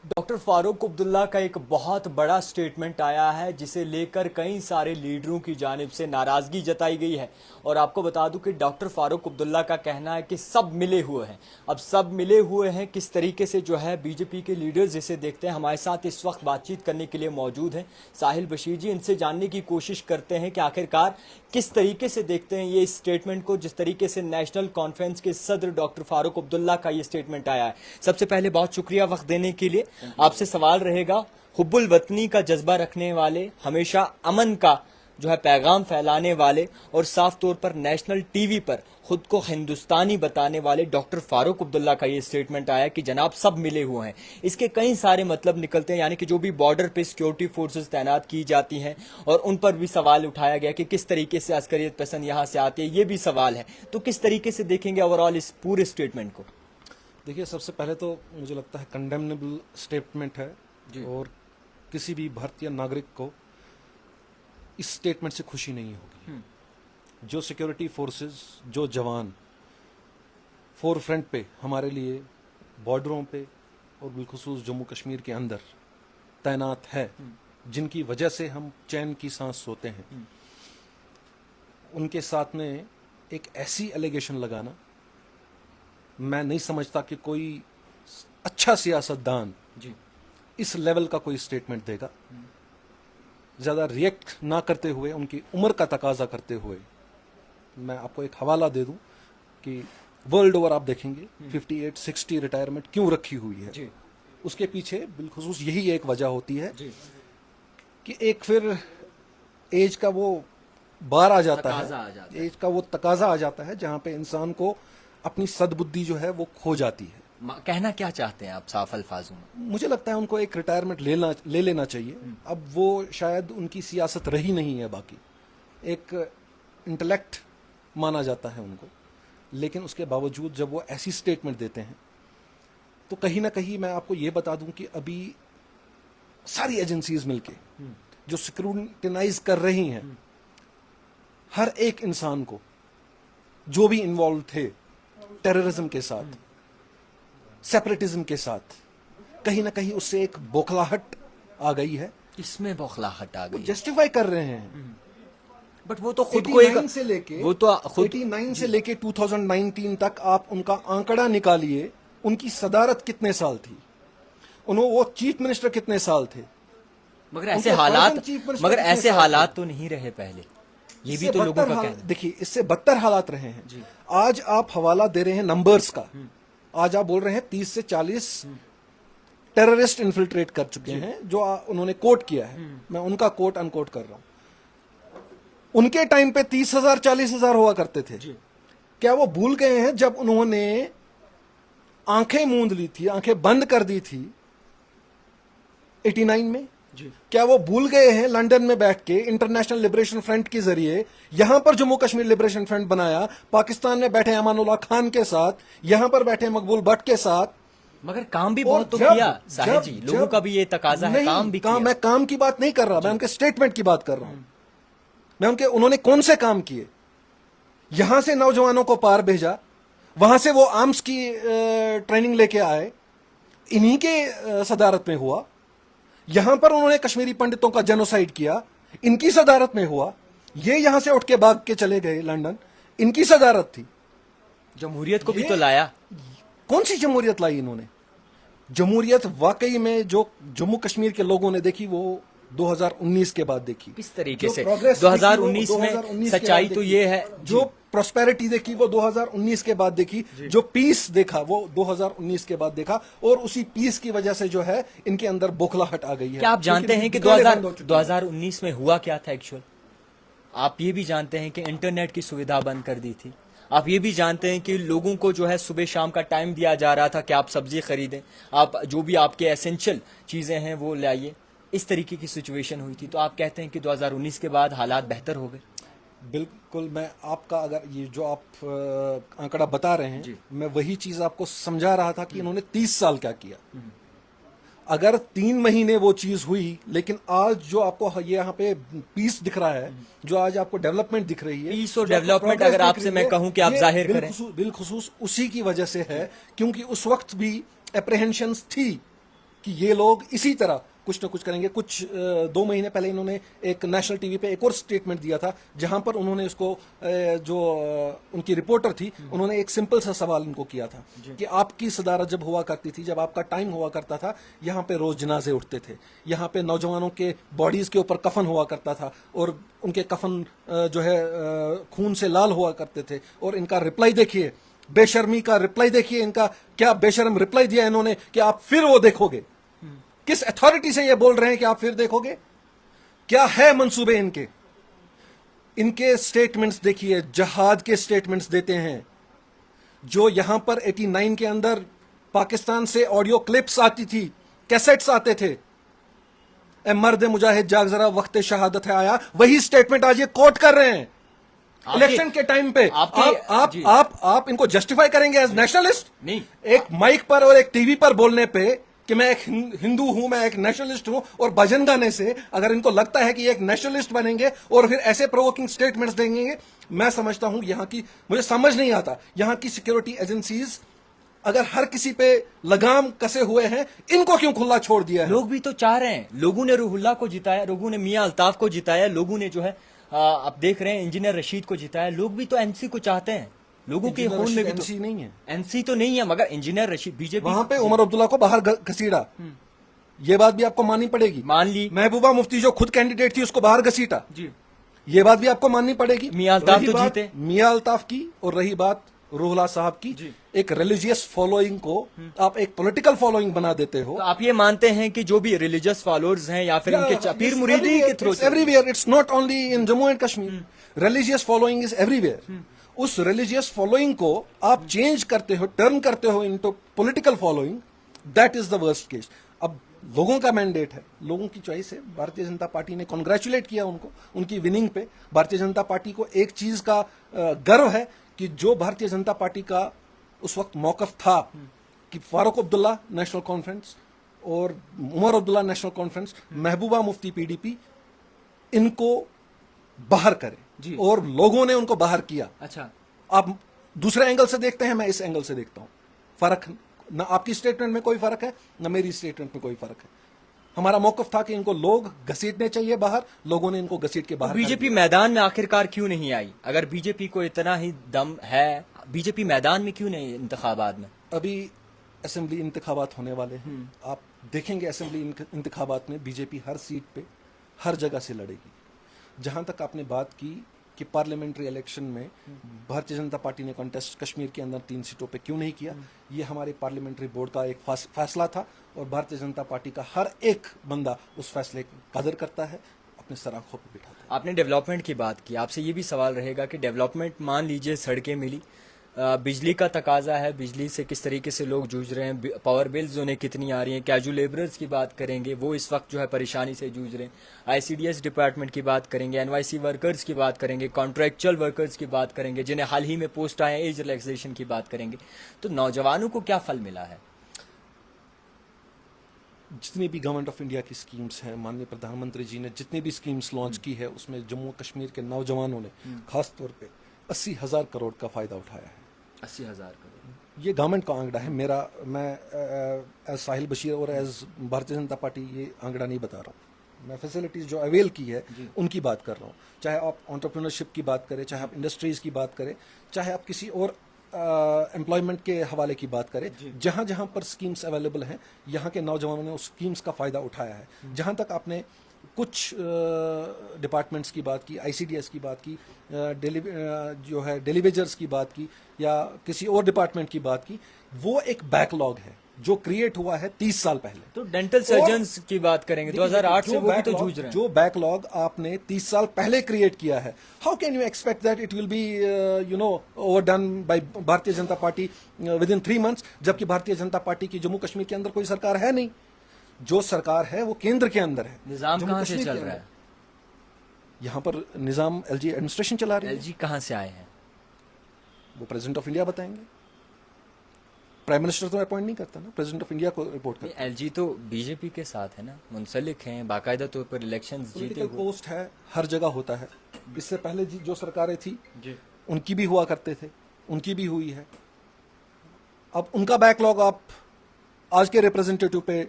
Doctor Farooq Abdullah का एक बहुत बड़ा स्टेटमेंट आया है जिसे लेकर कई सारे लीडरों की जानिब से नाराजगी जताई गई है। और आपको बता दूं कि डॉक्टर फारूक अब्दुल्ला का कहना है कि सब मिले हुए हैं। अब सब मिले हुए हैं किस तरीके से जो है बीजेपी के लीडर्स जिसे देखते हैं हमारे साथ इस वक्त बातचीत करने के लिए मौजूद हैं साहिल बशीर जी। इनसे जानने की कोशिश करते हैं कि आखिरकार किस तरीके से देखते हैं ये स्टेटमेंट को, जिस तरीके से नेशनल कॉन्फ्रेंस के सदर डॉक्टर फारूक अब्दुल्ला का ये स्टेटमेंट आया है। सबसे पहले बहुत शुक्रिया वक्त देने के लिए। आपसे सवाल रहेगा, हुब्बुल वतनी का जज्बा रखने वाले, हमेशा अमन का जो है पैगाम फैलाने वाले और साफ तौर पर नेशनल टीवी पर खुद को हिंदुस्तानी बताने वाले डॉक्टर फारूक अब्दुल्ला का ये स्टेटमेंट आया कि जनाब सब मिले हुए हैं। इसके कई सारे मतलब निकलते हैं, यानी कि जो भी बॉर्डर पे सिक्योरिटी फोर्सेस तैनात की जाती हैं और उन पर भी सवाल उठाया गया कि किस तरीके से अस्करियत पसंद यहाँ से आती है, ये भी सवाल है। तो किस तरीके से देखेंगे ओवरऑल इस पूरे स्टेटमेंट को? देखिए, सबसे पहले तो मुझे लगता है कंडेमनेबल स्टेटमेंट है और किसी भी भारतीय नागरिक को इस स्टेटमेंट से खुशी नहीं होगी। जो सिक्योरिटी फोर्सेस, जो जवान फोर फ्रंट पे हमारे लिए बॉर्डरों पे और बिलखुसूस जम्मू कश्मीर के अंदर तैनात है, जिनकी वजह से हम चैन की सांस सोते हैं, उनके साथ में एक ऐसी एलिगेशन लगाना, मैं नहीं समझता कि कोई अच्छा सियासतदान इस लेवल का कोई स्टेटमेंट देगा। ज्यादा रिएक्ट ना करते हुए, उनकी उम्र का तकाजा करते हुए, मैं आपको एक हवाला दे दूं कि वर्ल्ड ओवर आप देखेंगे 58-60 रिटायरमेंट क्यों रखी हुई है। उसके पीछे बिलखुसूस यही एक वजह होती है कि एक फिर एज का वो बार आ जाता है, एज का वो तकाजा आ जाता है जहां पे इंसान को अपनी सद्बुद्धि जो है वो खो जाती है। कहना क्या चाहते हैं आप साफ अल्फाजों में? मुझे लगता है उनको एक रिटायरमेंट ले लेना चाहिए। अब वो शायद उनकी सियासत रही नहीं है, बाकी एक इंटेलेक्ट माना जाता है उनको, लेकिन उसके बावजूद जब वो ऐसी स्टेटमेंट देते हैं तो कहीं ना कहीं मैं आपको ये बता दूं कि अभी सारी एजेंसीज मिलके जो स्क्रूटिनाइज कर रही हैं हर एक इंसान को, जो भी इन्वॉल्व थे टेररिज्म के साथ, सेपरेटिज्म के साथ, कहीं ना कहीं उससे एक बौखलाहट आ गई है। इसमें बौखलाहट आ गई, जस्टिफाई कर रहे हैं। बट वो तो खुद को एक से लेके वो तो खुद 89 से लेके 2019 तक आप उनका आंकड़ा निकालिए, उनकी सदारत कितने साल थी, वो चीफ मिनिस्टर कितने साल थे। मगर ऐसे हालात तो नहीं रहे पहले, ये भी तो लोगों का कहना है। देखिए, इससे बदतर हालात रहे हैं। आज आप हवाला दे रहे हैं नंबर्स का, आज आप बोल रहे हैं 30 से 40 टेररिस्ट इन्फिल्ट्रेट कर चुके हैं, जो उन्होंने कोट किया है। मैं उनका कोट अनकोट कर रहा हूं। उनके टाइम पे 30,000 40,000 हुआ करते थे। क्या वो भूल गए हैं जब उन्होंने आंखें मूंद ली थी, आंखें बंद कर दी थी 89 में? क्या वो भूल गए हैं लंदन में बैठ के इंटरनेशनल लिबरेशन फ्रंट के जरिए यहां पर जम्मू कश्मीर लिबरेशन फ्रंट बनाया, पाकिस्तान में बैठे अमानुल्लाह खान के साथ, यहां पर बैठे मकबूल भट्ट के साथ? मगर काम भी बहुत तो किया साहिब जी, लोगों का भी ये तकाजा है, काम भी किया। मैं काम की बात नहीं कर रहा, मैं उनके स्टेटमेंट की बात कर रहा हूं। मैं उन्होंने कौन से काम किए? यहां से नौजवानों को पार भेजा, वहां से वो आर्म्स की ट्रेनिंग लेके आए, इन्हीं के सदारत में हुआ। यहां पर उन्होंने कश्मीरी पंडितों का जेनोसाइड किया, इनकी सदारत में हुआ। ये यहां से उठ के भाग के चले गए लंदन, इनकी सदारत थी। जमहूरियत को भी तो लाया। कौन सी जमहूरियत लाई इन्होंने? जमहूरियत वाकई में जो जम्मू कश्मीर के लोगों ने देखी वो 2019 के बाद देखी। किस तरीके से 2019 में सच्चाई तो ये है, जो प्रॉस्पेरिटी देखी वो 2019 के बाद देखी, जो पीस देखा वो 2019 के बाद देखा, और उसी पीस की वजह से जो है इनके अंदर बौखलाहट आ गई है। क्या आप जानते हैं कि 2019 में हुआ क्या था एक्चुअल? आप ये भी जानते हैं कि इंटरनेट की सुविधा बंद कर दी थी। आप ये भी जानते हैं कि लोगों को जो है सुबह शाम का टाइम दिया जा रहा था कि आप सब्जी खरीदें, आप जो भी आपके एसेंशियल चीजें हैं वो लाइए। इस तरीके की सिचुएशन हुई थी, तो आप कहते हैं कि 2019 के बाद हालात बेहतर हो गए? बिल्कुल। मैं आपका, अगर ये जो आप आंकड़ा बता रहे हैं, मैं वही चीज आपको समझा रहा था कि इन्होंने 30 साल क्या किया। अगर 3 महीने वो चीज हुई, लेकिन आज जो आपको ये यहाँ पे पीस दिख रहा है, जो आज आपको डेवलपमेंट दिख रही है, पीस और डेवलपमेंट अगर आपसे मैं कहूं कि आप जाहिर करें, बिलखुसूस उसी की वजह से है क्योंकि उस वक्त भी एप्रीहेंशंस थी कि ये लोग इसी तरह कुछ ना कुछ करेंगे। कुछ 2 महीने पहले इन्होंने एक नेशनल टीवी पे एक और स्टेटमेंट दिया था, जहां पर उन्होंने उसको जो उनकी रिपोर्टर थी, उन्होंने एक सिंपल सा सवाल इनको किया था कि आपकी सदारत जब हुआ करती थी, जब आपका टाइम हुआ करता था, यहाँ पे रोज जनाजे उठते थे, यहाँ पे नौजवानों के बॉडीज के ऊपर कफन हुआ करता था और उनके कफन जो है खून से लाल हुआ करते थे। और इनका रिप्लाई देखिए, बेशर्मी का रिप्लाई देखिए इनका, क्या बेशर्म रिप्लाई दिया इन्होंने कि आप फिर वो देखोगे। किस अथॉरिटी से ये बोल रहे हैं कि आप फिर देखोगे? क्या है मंसूबे इनके? इनके स्टेटमेंट्स देखिए, जहाद के स्टेटमेंट्स देते हैं। जो यहां पर 89 के अंदर पाकिस्तान से ऑडियो क्लिप्स आती थी, कैसेट्स आते थे, ए मर्द मुजाहिद जाग जरा वक्त शहादत है आया, वही स्टेटमेंट आज ये कोट कर रहे हैं इलेक्शन के टाइम पे। आप इनको जस्टिफाई करेंगे एज नेशनलिस्ट? नहीं, एक माइक पर और एक टीवी पर बोलने पे कि मैं एक हिंदू हूं, मैं एक नेशनलिस्ट हूं, और भजन गाने से अगर इनको लगता है कि ये एक नेशनलिस्ट बनेंगे और फिर ऐसे प्रोवोकिंग स्टेटमेंट्स देंगे, मैं समझता हूं यहां की, मुझे समझ नहीं आता यहां की सिक्योरिटी एजेंसीज अगर हर किसी पे लगाम कसे हुए हैं, इनको क्यों खुला छोड़ दिया है? लोग भी तो चाह रहे हैं, लोगों ने रूहुल्लाह को जिताया, लोगों ने मियां अल्ताफ को जिताया, लोगों ने जो है आप देख रहे हैं इंजीनियर रशीद को जिताया। लोग भी तो एमसी को चाहते हैं, लोगों के खून में भी तो एमसी नहीं है, एमसी तो नहीं है, मगर इंजीनियर रशीद बीजेपी वहां पे उमर अब्दुल्ला को बाहर घसीटा, ये बात भी आपको माननी पड़ेगी। मान ली। महबूबा मुफ्ती जो खुद कैंडिडेट थी, उसको बाहर घसीटा जी, ये बात भी आपको माननी पड़ेगी। मियां अल्ताफ तो जीते, मियां अल्ताफ की, और रही बात रूहुल्लाह साहब की, एक रिलीजियस फॉलोइंग को आप एक पॉलिटिकल फॉलोइंग बना देते हो। तो आप ये मानते हैं कि जो भी रिलीजियस फॉलोअर्स हैं या फिर उनके पीर मुरीदी के through, everywhere, it's not only in Jammu and Kashmir, religious following is everywhere. उस रिलीजियस फॉलोइंग को आप चेंज करते हो, टर्न करते हो into political following, that is the worst case. अब लोगों का मैंडेट है, लोगों की चॉइस है। भारतीय जनता पार्टी ने कॉन्ग्रेचुलेट किया उनको उनकी विनिंग पे। भारतीय जनता पार्टी को एक चीज का गर्व है कि जो भारतीय जनता पार्टी का उस वक्त मौकफ था कि फारूक अब्दुल्ला नेशनल कॉन्फ्रेंस और Omar Abdullah national conference, Mehbooba Mufti PDP, इनको बाहर करे जी, और लोगों ने उनको बाहर किया। अच्छा, आप दूसरे एंगल से देखते हैं, मैं इस एंगल से देखता हूं। फर्क ना आपकी स्टेटमेंट में कोई फर्क है, ना मेरी स्टेटमेंट में कोई फर्क है। हमारा मौकफ था कि इनको लोग घसीटने चाहिए बाहर, लोगों ने इनको घसीट के बाहर। बीजेपी मैदान में आखिरकार क्यों नहीं आई? अगर बीजेपी को इतना ही दम है, बीजेपी मैदान में क्यों नहीं इंतखाबात में? अभी असेंबली इंतखाबात होने वाले हैं, आप देखेंगे असेंबली इंतखाबात में बीजेपी हर सीट पे हर जगह से लड़ेगी। जहां तक आपने बात की कि पार्लियामेंट्री इलेक्शन में भारतीय जनता पार्टी ने कॉन्टेस्ट कश्मीर के अंदर 3 सीटों पे क्यों नहीं किया, ये हमारे पार्लियामेंट्री बोर्ड का एक फैसला था, और भारतीय जनता पार्टी का हर एक बंदा उस फैसले की कदर करता है, अपने सर आंखों पर बिठाता है। आपने डेवलपमेंट की बात की, आपसे ये भी सवाल रहेगा कि डेवलपमेंट, मान लीजिए सड़कें मिली, बिजली का तकाजा है, बिजली से किस तरीके से लोग जूझ रहे हैं, पावर बिल्स उन्हें कितनी आ रही हैं, कैजुअल लेबरर्स की बात करेंगे, वो इस वक्त जो है परेशानी से जूझ रहे हैं, आईसीडीएस डिपार्टमेंट की बात करेंगे, एनवाईसी वर्कर्स की बात करेंगे, कॉन्ट्रैक्चुअल वर्कर्स की बात करेंगे, जिन्हें हाल ही में पोस्ट आए हैं, एज रिलैक्सेशन की बात करेंगे, तो नौजवानों को क्या फल मिला है? जितनी भी गवर्नमेंट ऑफ इंडिया की स्कीम्स हैं, माननीय प्रधानमंत्री जी ने जितनी भी स्कीम्स लॉन्च की है, उसमें जम्मू कश्मीर के नौजवानों ने खास तौर पे 80,000 करोड़ का फायदा उठाया है। 80,000 करोड़ ये गवर्नमेंट का आंकड़ा है, मैं एज साहिल बशीर और एज भारतीय जनता पार्टी ये आंकड़ा नहीं बता रहा हूँ। मैं फैसिलिटीज जो अवेल की है उनकी बात कर रहा हूँ। चाहे आप एंटरप्रेन्योरशिप की बात करें, चाहे आप इंडस्ट्रीज की बात करें, चाहे आप किसी और एम्प्लॉयमेंट के हवाले की बात करें, जहां जहां पर स्कीम्स अवेलेबल हैं, यहाँ के नौजवानों ने उस स्कीम्स का फायदा उठाया है। जहां तक आपने कुछ डिपार्टमेंट्स की बात की, आईसीडीएस की बात की, जो है डेलीवेजर्स की बात की, या किसी और डिपार्टमेंट की बात की, वो एक बैकलॉग है जो क्रिएट हुआ है 30 साल पहले। तो डेंटल सर्जन्स की बात करेंगे, 2008 से वो भी तो जूझ रहे हैं। जो बैकलॉग आपने 30 साल पहले क्रिएट किया है, how can you expect that it will be overdone by Bharatiya Janata party with in 3 months, जबकि भारतीय जनता पार्टी की जम्मू कश्मीर के अंदर कोई सरकार है नहीं। जो सरकार है वो केंद्र के अंदर है। निजाम कहां से चल रहा है? यहाँ पर निजाम एलजी एडमिनिस्ट्रेशन चला रही है। एलजी कहां से आए हैं? वो प्रेसिडेंट ऑफ इंडिया बताएंगे। प्राइम मिनिस्टर तो अपॉइंट नहीं करता ना, प्रेसिडेंट ऑफ इंडिया को रिपोर्ट करता है। एलजी तो बीजेपी के साथ है ना, मुंसलिक हैं, बाकायदा तौर पर इलेक्शंस जीते हुए। पोस्ट है, हर जगह होता है। इससे पहले जो सरकारें थी उनकी भी हुआ करते थे, उनकी भी हुई है। अब उनका बैकलॉग आप आज के रिप्रेजेंटेटिव पे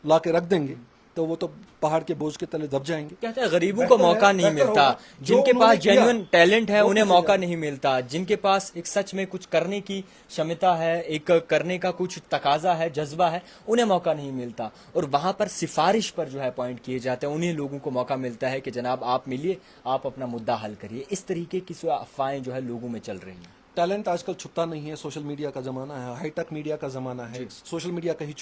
ला के रख देंगे तो वो तो पहाड़ के बोझ के तले दब जाएंगे। कहते हैं गरीबों को मौका नहीं मिलता, जिनके पास जेन्युइन टैलेंट है उन्हें मौका नहीं मिलता, जिनके पास एक सच में कुछ करने की क्षमता है, एक करने का कुछ तकाजा है, जज्बा है, उन्हें मौका नहीं मिलता। और वहां पर सिफारिश पर जो है पॉइंट किए जाते हैं, उन्हीं लोगों को मौका मिलता है कि जनाब आप मिलिए, आप अपना मुद्दा हल करिए। इस तरीके की अफवाहें जो है लोगों में चल रही हैं। टैलेंट आजकल छुपता नहीं है, सोशल मीडिया का ज़माना है, हाईटेक मीडिया का ज़माना है, सोशल मीडिया कहीं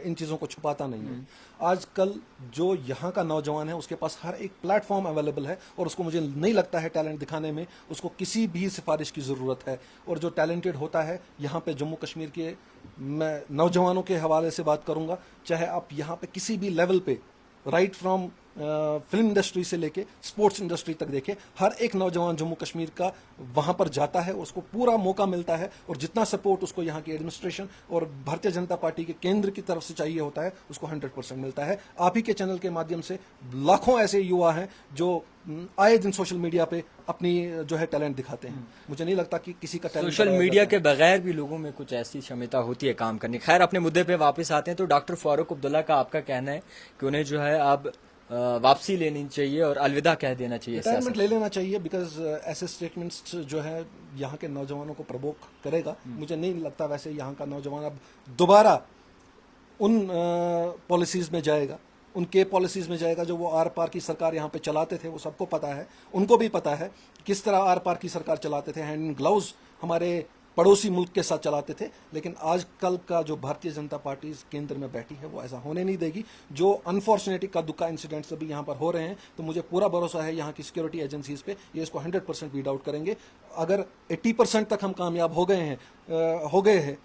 इन चीज़ों को छुपाता नहीं है। आजकल जो यहाँ का नौजवान है उसके पास हर एक प्लेटफॉर्म अवेलेबल है और उसको मुझे नहीं लगता है टैलेंट दिखाने में उसको किसी भी सिफारिश की ज़रूरत है। और जो टैलेंटेड होता है यहाँ पे जम्मू कश्मीर के, मैं नौजवानों के हवाले से बात करूँगा, चाहे आप यहाँ पे किसी भी लेवल पे राइट फ्रॉम फिल्म इंडस्ट्री से लेके स्पोर्ट्स इंडस्ट्री तक देखे, हर एक नौजवान जम्मू कश्मीर का वहां पर जाता है, उसको पूरा मौका मिलता है और जितना सपोर्ट उसको यहाँ की एडमिनिस्ट्रेशन और भारतीय जनता पार्टी के केंद्र की तरफ से चाहिए होता है उसको 100% मिलता है। आप ही के चैनल के माध्यम से लाखों ऐसे युवा हैं जो आए दिन सोशल मीडिया पे अपनी जो है टैलेंट दिखाते हैं। मुझे नहीं लगता कि किसी का टैलेंट सोशल मीडिया के बगैर भी लोगों में कुछ ऐसी क्षमता होती है काम करने। खैर, अपने मुद्दे पे वापस आते हैं तो डॉक्टर फारूक अब्दुल्ला का आपका कहना है कि उन्हें जो है अब वापसी लेनी चाहिए और अलविदा कह देना चाहिए, रिटायरमेंट ले लेना चाहिए, बिकॉज ऐसे स्टेटमेंट्स जो है यहाँ के नौजवानों को प्रवोक करेगा। मुझे नहीं लगता वैसे यहाँ का नौजवान अब दोबारा उन पॉलिसीज में जाएगा, उनके पॉलिसीज में जाएगा जो वो आर पार की सरकार यहाँ पे चलाते थे। वो सबको पता है, उनको भी पता है किस तरह आर पार की सरकार चलाते थे, हैंड इन ग्लव्स हमारे पड़ोसी मुल्क के साथ चलाते थे। लेकिन आजकल का जो भारतीय जनता पार्टी केंद्र में बैठी है वो ऐसा होने नहीं देगी। जो अनफॉर्चुनेटली का दुक्का इंसिडेंट्स अभी यहाँ पर हो रहे हैं तो मुझे पूरा भरोसा है यहाँ की सिक्योरिटी एजेंसीज पे, ये इसको 100% वीड आउट करेंगे। अगर 80% तक हम कामयाब हो गए हैं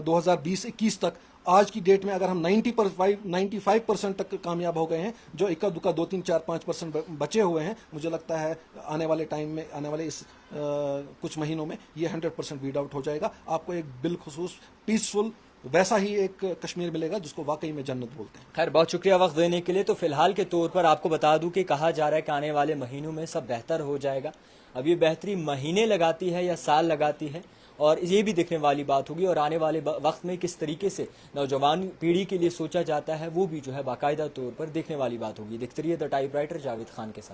2020-21 तक, आज की डेट में अगर हम 95% तक कामयाब हो गए हैं, जो इक्का दुक्का 2-3-4-5% बचे हुए हैं, मुझे लगता है आने वाले टाइम में, आने वाले इस कुछ महीनों में ये 100% वीड आउट हो जाएगा। आपको एक बिलखुसूस पीसफुल वैसा ही एक कश्मीर मिलेगा जिसको वाकई में जन्नत बोलते हैं। खैर, बहुत शुक्रिया वक्त देने के लिए। तो फिलहाल के तौर पर आपको बता दूं कि कहा जा रहा है कि आने वाले महीनों में सब बेहतर हो जाएगा। अब ये बेहतरी महीने लगाती है या साल लगाती है, और ये भी देखने वाली बात होगी। और आने वाले वक्त में किस तरीके से नौजवान पीढ़ी के लिए सोचा जाता है वो भी जो है बाकायदा तौर पर देखने वाली बात होगी। देखते रहिए द टाइपराइटर जावेद खान के साथ।